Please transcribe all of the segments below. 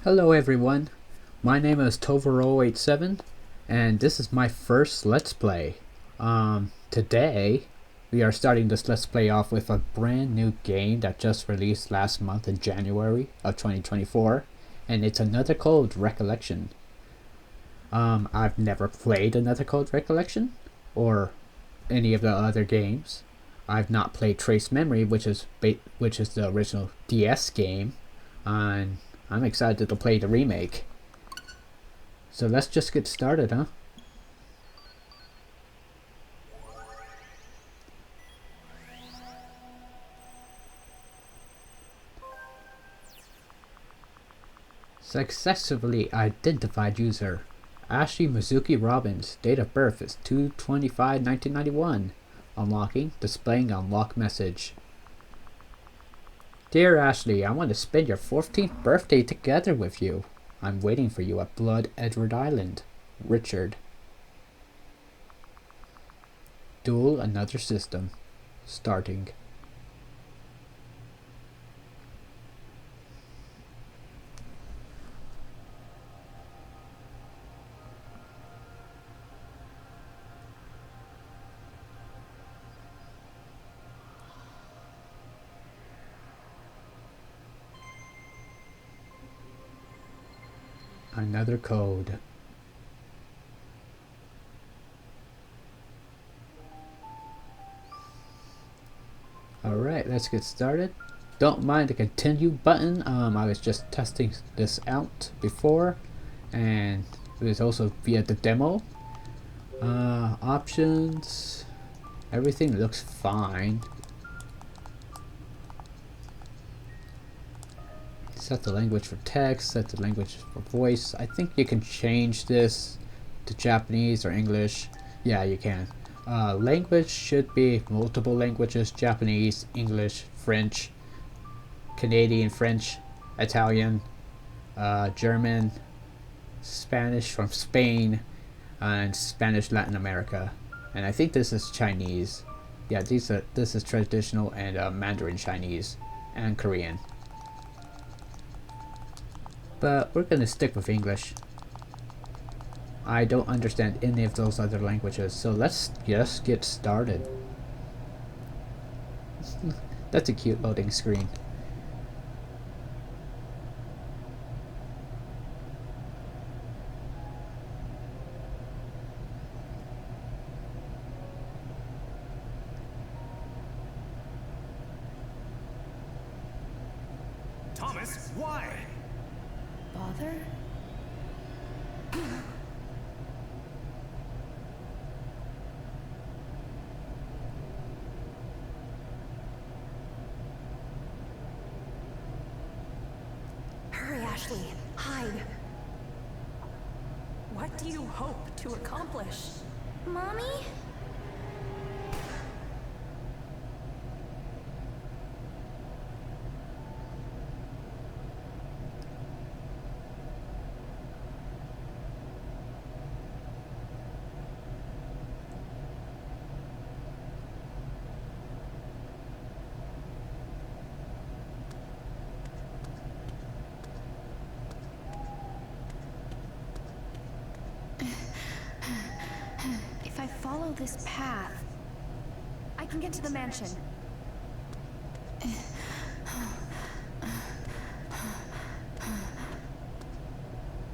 Hello everyone, my name is Tovaro87 and this is my first Let's Play. Today we are starting this Let's Play off with a brand new game that just released last month in January of 2024, and it's Another Code Recollection. I've never played Another Code Recollection or any of the other games. I've not played Trace Memory, which is the original DS game, and I'm excited to play the remake. So let's just get started, huh? Successfully identified user Ashley Mizuki Robbins. Date of birth is 2/25/1991. Unlocking, displaying unlock message. Dear Ashley, I want to spend your 14th birthday together with you. I'm waiting for you at Blood Edward Island. Richard. Duel another system. Starting. Another code. Alright, let's get started. Don't mind the continue button. I was just testing this out before, and it was also via the demo. Options. Everything looks fine. Set the language for text, set the language for voice. I think you can change this to Japanese or English. Yeah, you can. Language should be multiple languages: Japanese, English, French, Canadian French, Italian, German, Spanish from Spain, and Spanish Latin America. And I think this is Chinese. Yeah, this is traditional and Mandarin Chinese and Korean. But we're gonna stick with English. I don't understand any of those other languages, so let's just get started. That's a cute loading screen. Thomas, why? Father? Hurry, Ashley. Hide. What do you hope to accomplish? Mommy? If I follow this path, I can get to the mansion.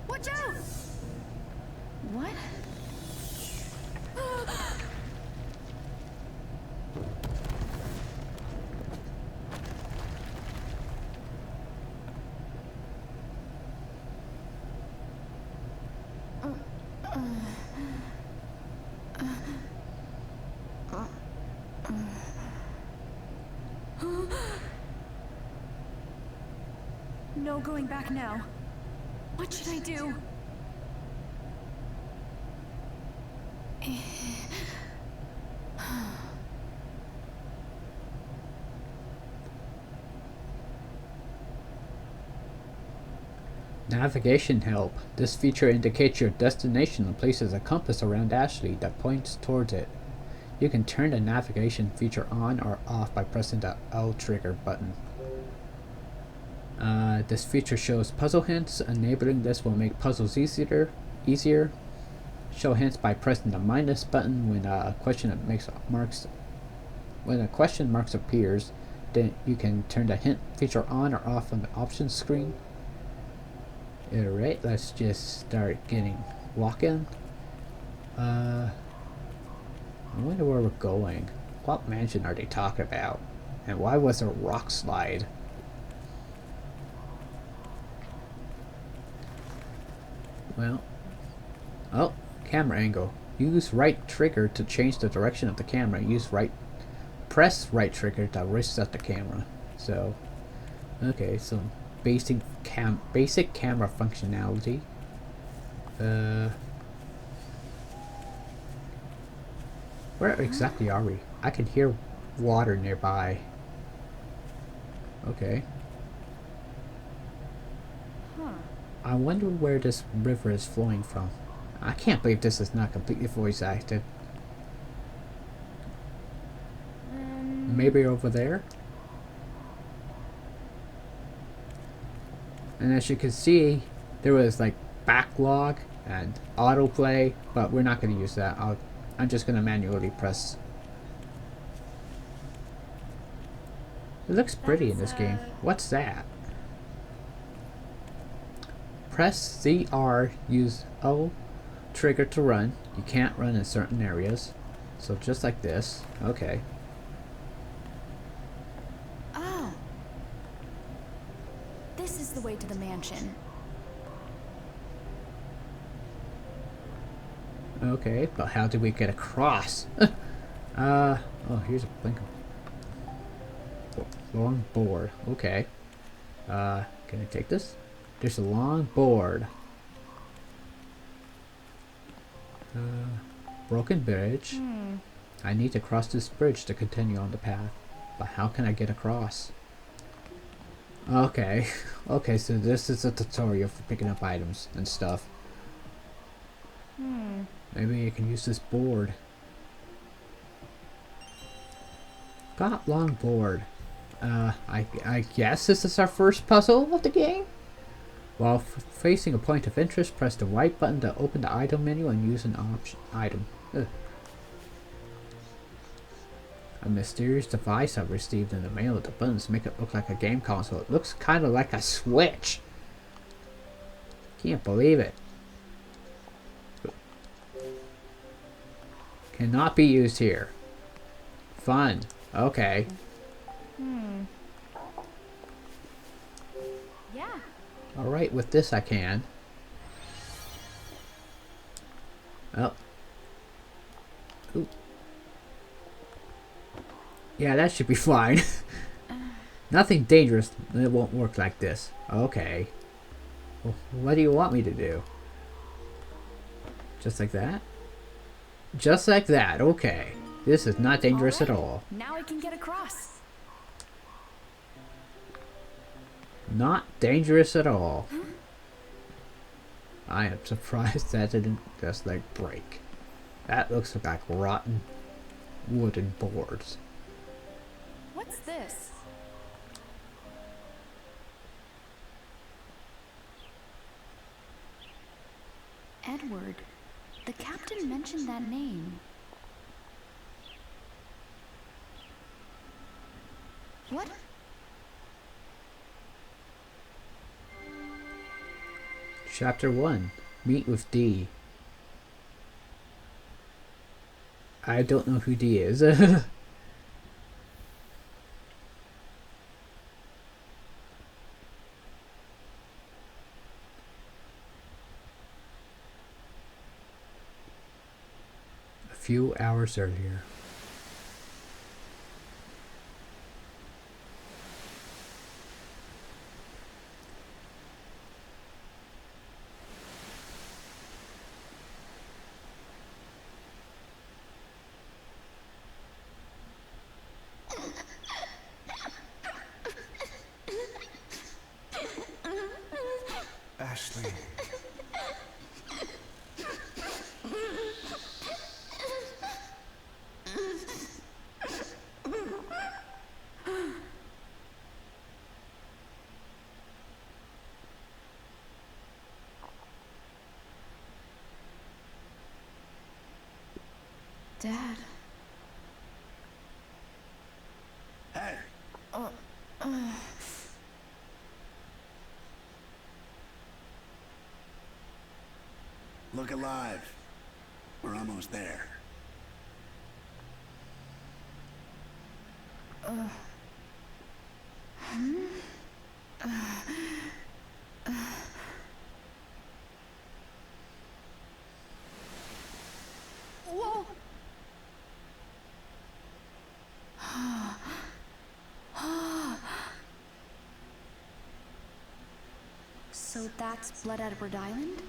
Watch out! What? No going back now. What should I do? Navigation help. This feature indicates your destination and places a compass around Ashley that points towards it. You can turn the navigation feature on or off by pressing the L trigger button. This feature shows puzzle hints. Enabling this will make puzzles easier. Show hints by pressing the minus button when a question marks appears. Then you can turn the hint feature on or off on the options screen. Alright, let's just start getting walking. I wonder where we're going. What mansion are they talking about? And why was there a rock slide? Well, oh, camera angle. Use right trigger to change the direction of the camera. Press right trigger to reset the camera. So, okay, so basic camera functionality. Where exactly are we? I can hear water nearby. Okay. I wonder where this river is flowing from. I can't believe this is not completely voice acted. Maybe over there? And as you can see, there was like backlog and autoplay, but we're not going to use that. I'm just going to manually press. It looks pretty in this game. What's that? Press CR, use O trigger to run. You can't run in certain areas. So just like this. Okay. Oh. This is the way to the mansion. Okay, but how do we get across? Oh, here's a blinker. Long board. Okay. Can I take this? There's a long board. Broken bridge. I need to cross this bridge to continue on the path. But how can I get across? Okay. Okay, so this is a tutorial for picking up items and stuff. Maybe I can use this board. Got long board. I guess this is our first puzzle of the game? While facing a point of interest, press the right button to open the item menu and use an item. Ugh. A mysterious device I've received in the mail. The buttons make it look like a game console. It looks kind of like a Switch. Can't believe it. Cannot be used here. Fun. Okay. Yeah. Alright, with this I can. Oh. Ooh. Yeah, that should be fine. Nothing dangerous. It won't work like this. Okay. Well, what do you want me to do? Just like that? Just like that. Okay. This is not dangerous at all. Now I can get across. Not dangerous at all. I am surprised that didn't just like break. That looks like rotten wooden boards. What's this? Edward. The captain mentioned that name. What? Chapter 1. Meet with D. I don't know who D is. A few hours earlier. Ashley. Dad. Hey! Look alive. We're almost there. Whoa! So that's Blood Edward Island?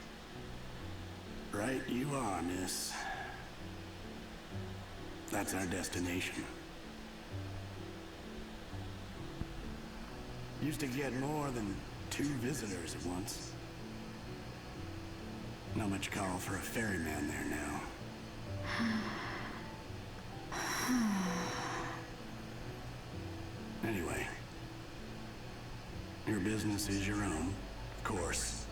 Right you are, miss. That's our destination. Used to get more than 2 visitors at once. Not much call for a ferryman there now. Anyway, your business is your own, of course.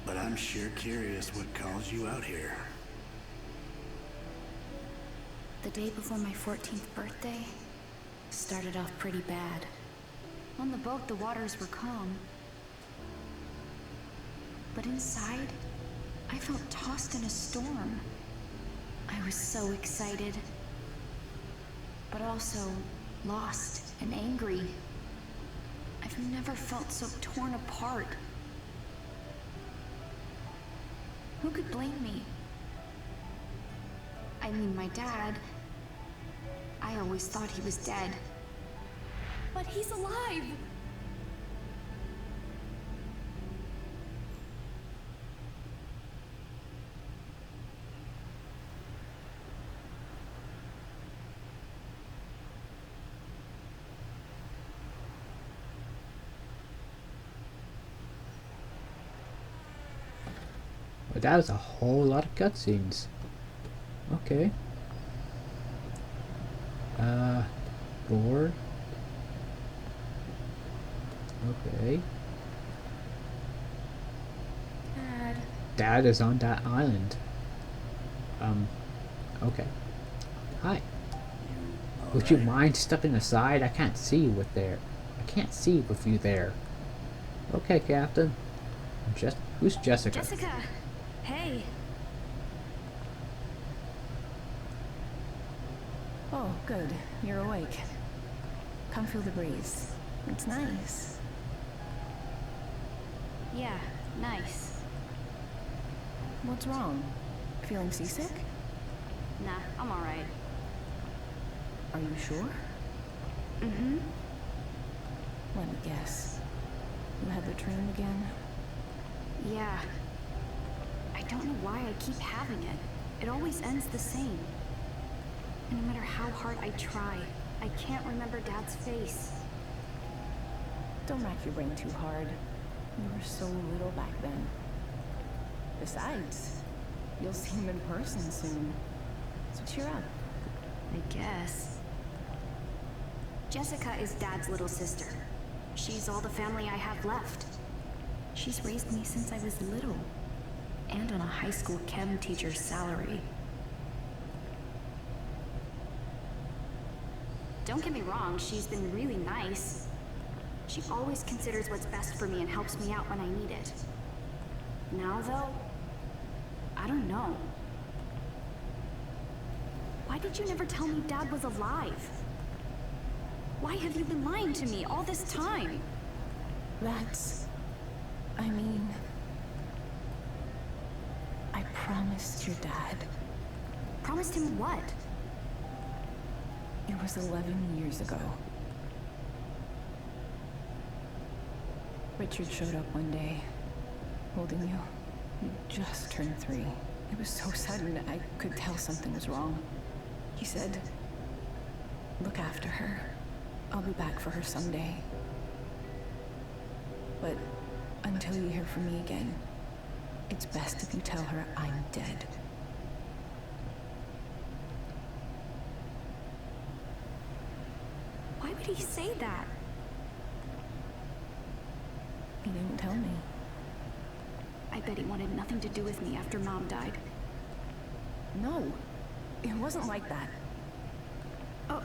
But I'm sure curious what calls you out here. The day before my 14th birthday started off pretty bad. On the boat, the waters were calm. But inside, I felt tossed in a storm. I was so excited, but also lost and angry. I've never felt so torn apart. Who could blame me? I mean, my dad. I always thought he was dead. But he's alive! Well, that was a whole lot of cutscenes. Okay. Board. Okay. Dad. Dad is on that island. Okay. Hi. Would you mind stepping aside? I can't see with there. I can't see with you there. Okay, Captain. Who's Jessica? Jessica! Hey! Oh, good. You're awake. Come feel the breeze. It's nice. Yeah, nice. What's wrong? Feeling seasick? Nah, I'm alright. Are you sure? Mm-hmm. Let me guess. You had the dream again? Yeah. I don't know why I keep having it. It always ends the same. And no matter how hard I try, I can't remember Dad's face. Don't rack your brain too hard. You were so little back then. Besides, you'll see him in person soon. So cheer up. I guess. Jessica is Dad's little sister. She's all the family I have left. She's raised me since I was little, and on a high school chem teacher's salary. Don't get me wrong, she's been really nice. She always considers what's best for me and helps me out when I need it. Now though, I don't know. Why did you never tell me Dad was alive? Why have you been lying to me all this time? I mean... I promised your dad. Promised him what? It was 11 years ago. Richard showed up one day, holding you. You just turned 3. It was so sudden, I could tell something was wrong. He said, "Look after her. I'll be back for her someday. But until you hear from me again, it's best if you tell her I'm dead." Why would he say that? He didn't tell me. I bet he wanted nothing to do with me after Mom died. No, It wasn't like that. Oh,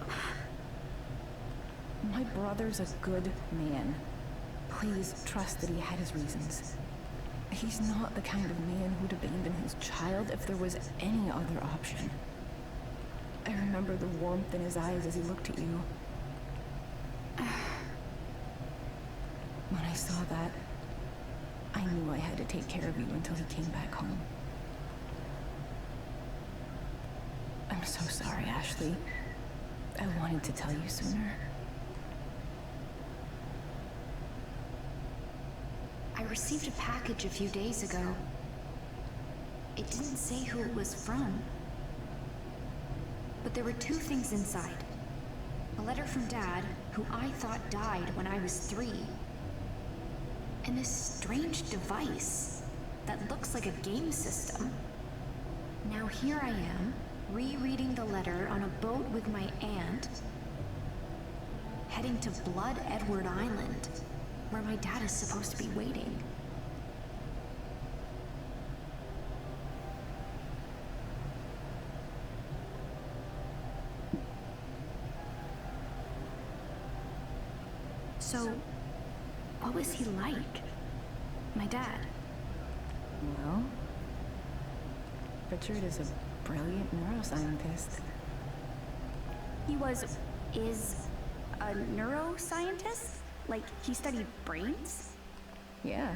My brother's a good man. Please trust that he had his reasons. He's not the kind of man who'd abandon his child if there was any other option. I remember the warmth in his eyes as he looked at you. When I saw that, I knew I had to take care of you until he came back home. I'm so sorry, Ashley. I wanted to tell you sooner. I received a package a few days ago. It didn't say who it was from. But there were two things inside. A letter from Dad, who I thought died when I was 3. And this strange device that looks like a game system. Now here I am, rereading the letter on a boat with my aunt, heading to Blood Edward Island, where my dad is supposed to be waiting. So, what was he like? My dad? Well, Richard is a brilliant neuroscientist. He is a neuroscientist? Like, he studied brains? Yeah,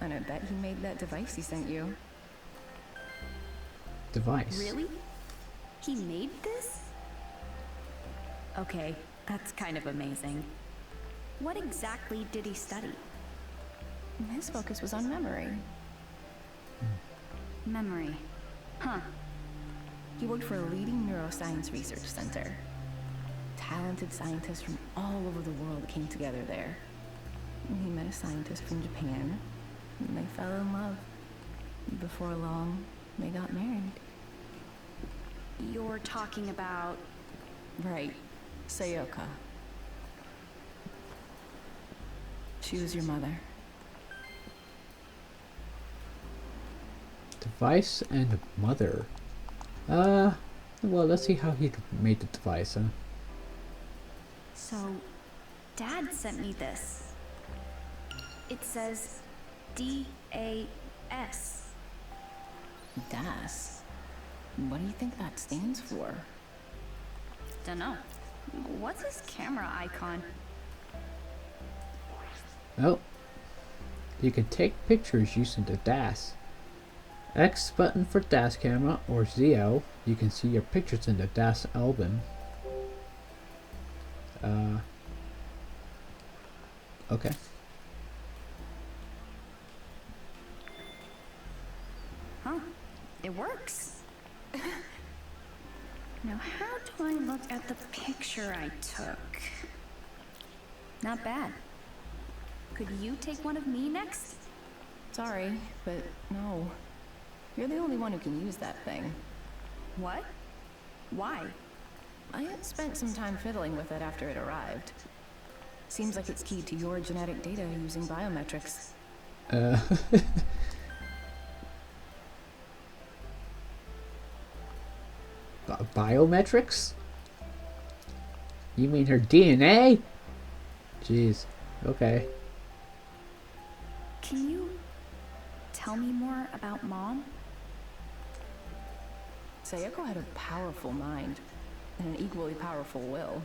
and I bet he made that device he sent you. Device. Really? He made this? Okay, that's kind of amazing. What exactly did he study? His focus was on memory. Memory. Huh. He worked for a leading neuroscience research center. Talented scientists from all over the world came together there. He met a scientist from Japan, and they fell in love. Before long, they got married. You're talking about... Right, Sayaka. She was your mother. Device and mother. Well, let's see how he made the device, huh? So, Dad sent me this. It says D-A-S. DAS? What do you think that stands for? Dunno. What's his camera icon? Well, you can take pictures using the DAS. X button for DAS camera, or ZL, you can see your pictures in the DAS album. Okay. Huh. It works. Now, how do I look at the picture I took? Not bad. Could you take one of me next? Sorry, but no. You're the only one who can use that thing. What? Why? I had spent some time fiddling with it after it arrived. Seems like it's keyed to your genetic data using biometrics. Biometrics? You mean her DNA? Jeez. Okay. Can you tell me more about Mom? Sayako had a powerful mind and an equally powerful will.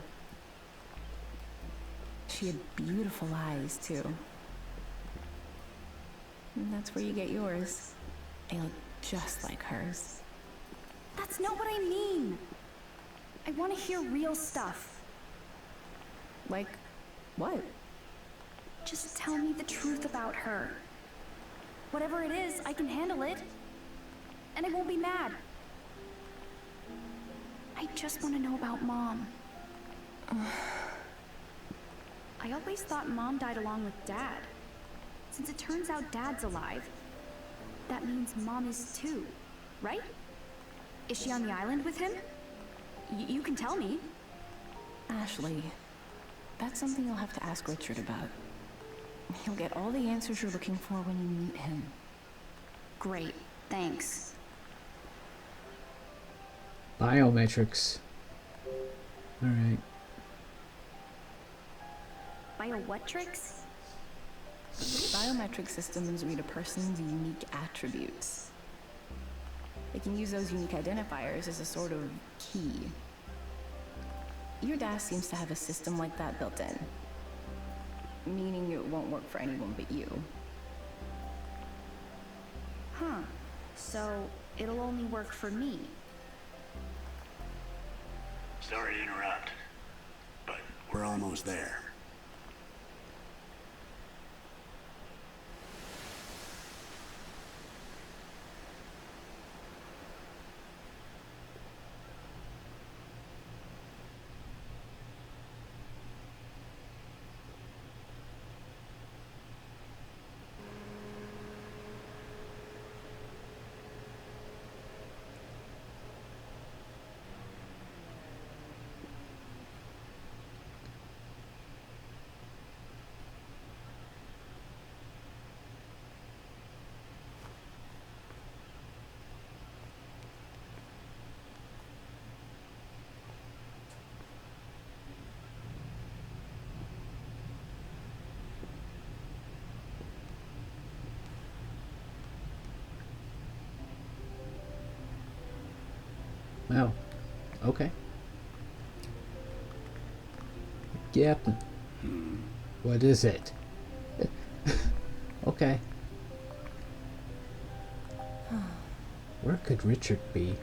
She had beautiful eyes, too. And that's where you get yours. They look just like hers. That's not what I mean. I want to hear real stuff. Like, what? Just tell me the truth about her. Whatever it is, I can handle it. And I won't be mad. I just want to know about Mom. I always thought Mom died along with Dad. Since it turns out Dad's alive, that means Mom is too, right? Is she on the island with him? You can tell me. Ashley, that's something you'll have to ask Richard about. He'll get all the answers you're looking for when you meet him. Great, thanks. Biometrics. Alright. Bio what tricks? Biometric systems read a person's unique attributes. They can use those unique identifiers as a sort of key. Your DAS seems to have a system like that built in, meaning it won't work for anyone but you. Huh. So it'll only work for me. Sorry to interrupt, but we're almost there. Wow. Okay. Yep. What is it? Okay. Where could Richard be?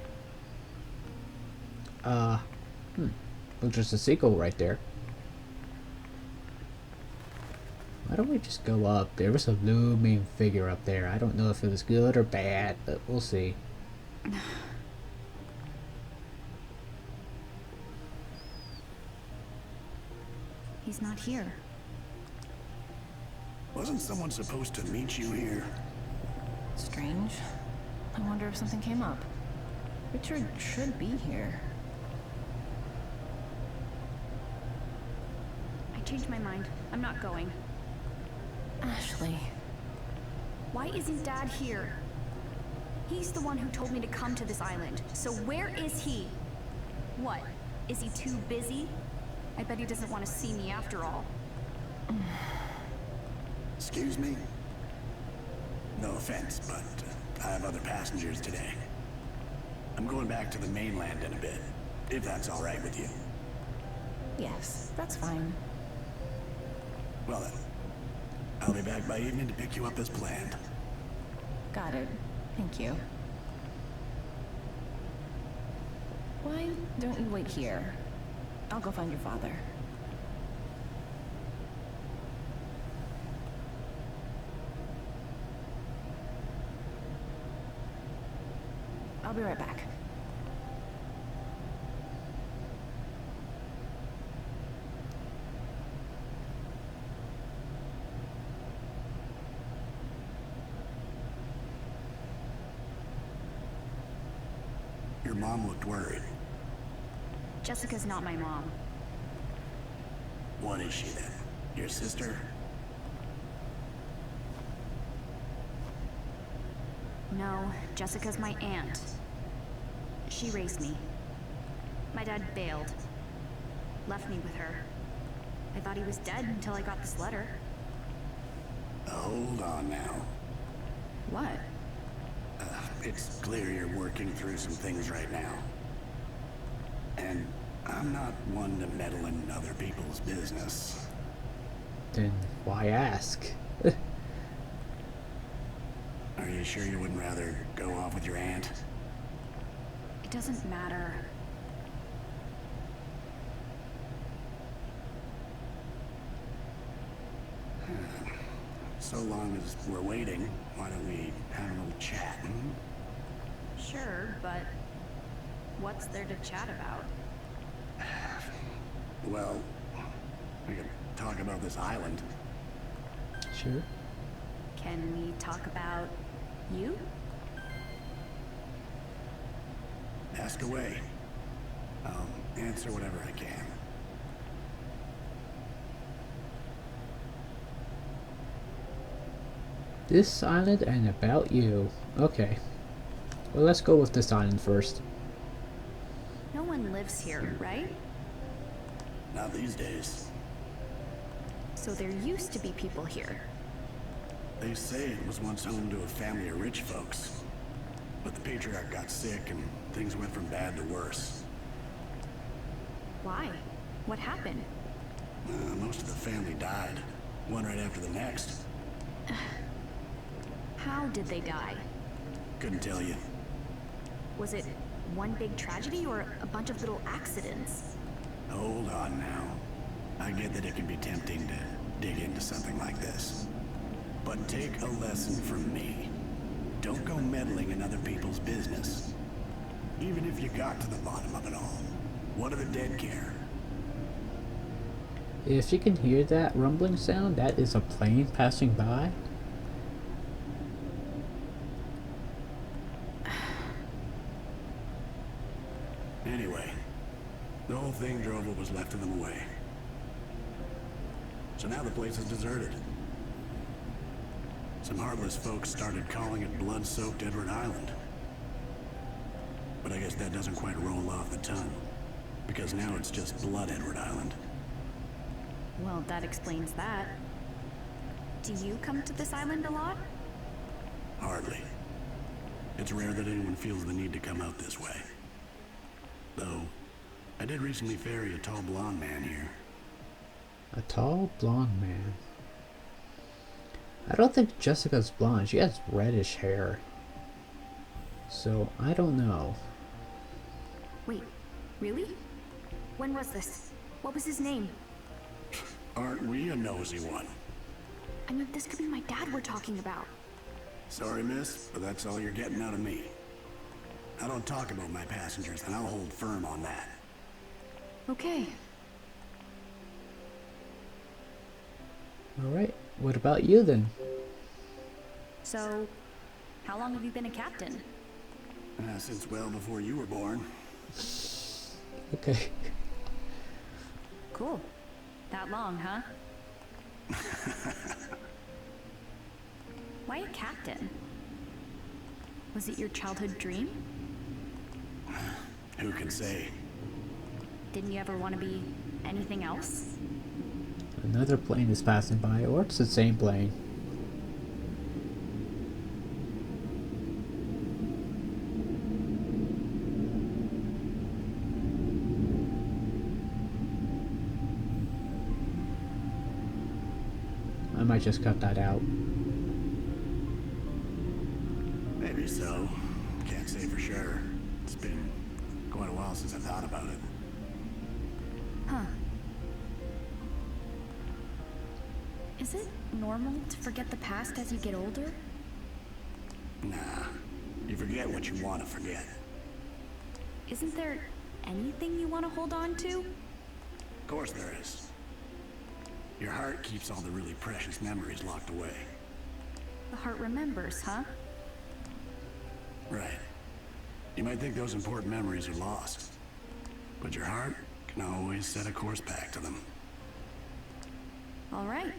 Well, just a sequel right there. Why don't we just go up? There was a looming figure up there. I don't know if it was good or bad, but we'll see. He's not here. Wasn't someone supposed to meet you here? Strange. I wonder if something came up. Richard should be here. I changed my mind. I'm not going. Ashley. Why isn't Dad here? He's the one who told me to come to this island. So where is he? What? Is he too busy? I bet he doesn't want to see me after all. Excuse me? No offense, but I have other passengers today. I'm going back to the mainland in a bit, if that's all right with you. Yes, that's fine. Well then, I'll be back by evening to pick you up as planned. Got it. Thank you. Why don't you wait here? I'll go find your father. I'll be right back. Your mom looked worried. Jessica's not my mom. What is she then? Your sister? No, Jessica's my aunt. She raised me. My dad bailed. Left me with her. I thought he was dead until I got this letter. Hold on now. What? It's clear you're working through some things right now. And I'm not one to meddle in other people's business. Then why ask? Are you sure you wouldn't rather go off with your aunt? It doesn't matter. So long as we're waiting, why don't we have a little chat? Sure, but what's there to chat about? Well, we could talk about this island. Sure. Can we talk about you? Ask away. I'll answer whatever I can. This island and about you. Okay. Well, let's go with this island first. one lives here, right? Not these days. So there used to be people here. They say it was once home to a family of rich folks. But the patriarch got sick and things went from bad to worse. Why? What happened? Most of the family died, one right after the next. How did they die? Couldn't tell you. Was it one big tragedy or a bunch of little accidents? Hold on now. I get that it can be tempting to dig into something like this. But take a lesson from me. Don't go meddling in other people's business. Even if you got to the bottom of it all, what do the dead care? If you can hear that rumbling sound, that is a plane passing by. Anyway, the whole thing drove what was left of them away. So now the place is deserted. Some heartless folks started calling it blood-soaked Edward Island. But I guess that doesn't quite roll off the tongue, because now it's just Blood Edward Island. Well, that explains that. Do you come to this island a lot? Hardly. It's rare that anyone feels the need to come out this way. Though, I did recently ferry a tall blonde man here. A tall blonde man. I don't think Jessica's blonde. She has reddish hair. So, I don't know. Wait, really? When was this? What was his name? Aren't we a nosy one? I mean, this could be my dad we're talking about. Sorry, miss, but that's all you're getting out of me. I don't talk about my passengers, and I'll hold firm on that. Okay. Alright, what about you then? So, how long have you been a captain? Since well before you were born. Okay. Cool. That long, huh? Why a captain? Was it your childhood dream? Who can say? Didn't you ever want to be anything else? Another plane is passing by, or it's the same plane. I might just cut that out. Maybe so. Can't say for sure. It's been quite a while since I thought about it. Huh. Is it normal to forget the past as you get older? Nah. You forget what you want to forget. Isn't there anything you want to hold on to? Of course there is. Your heart keeps all the really precious memories locked away. The heart remembers, huh? Right. You might think those important memories are lost, but your heart can always set a course back to them. All right.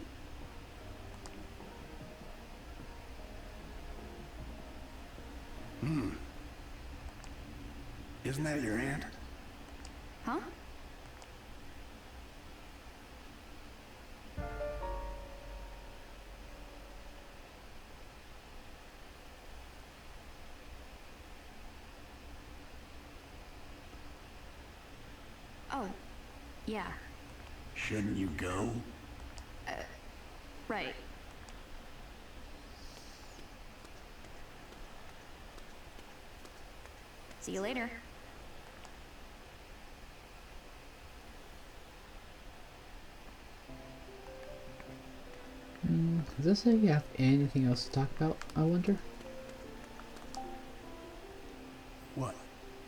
Isn't that your aunt? Huh? Oh, yeah, Shouldn't you go? right. See you later. Does this say you have anything else to talk about, I wonder? What?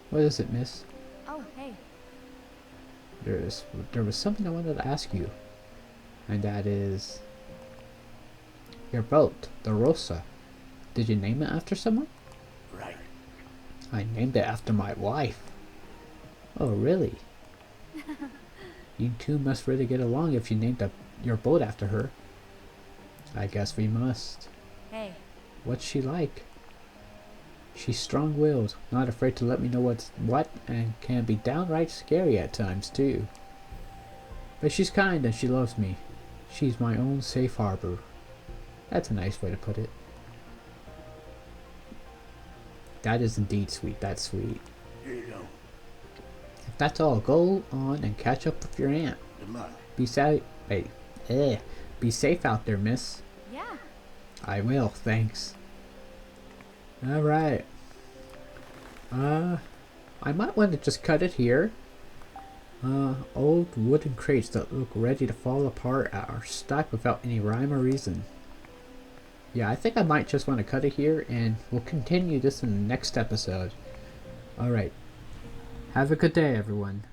What is it, miss? Oh, hey. There was something I wanted to ask you. And that is... your boat, the Rosa. Did you name it after someone? Right. I named it after my wife. Oh, really? You two must really get along if you named your boat after her. I guess we must. Hey. What's she like? She's strong-willed, not afraid to let me know what's what, and can be downright scary at times, too. But she's kind and she loves me. She's my own safe harbor. That's a nice way to put it. That is indeed sweet. That's sweet. Here you go. If that's all, go on and catch up with your aunt. Good luck. Be safe. Be safe out there, miss. Yeah. I will, thanks. Alright. I might want to just cut it here. Old wooden crates that look ready to fall apart are stacked without any rhyme or reason. Yeah, I think I might just want to cut it here, and we'll continue this in the next episode. Alright. Have a good day, everyone.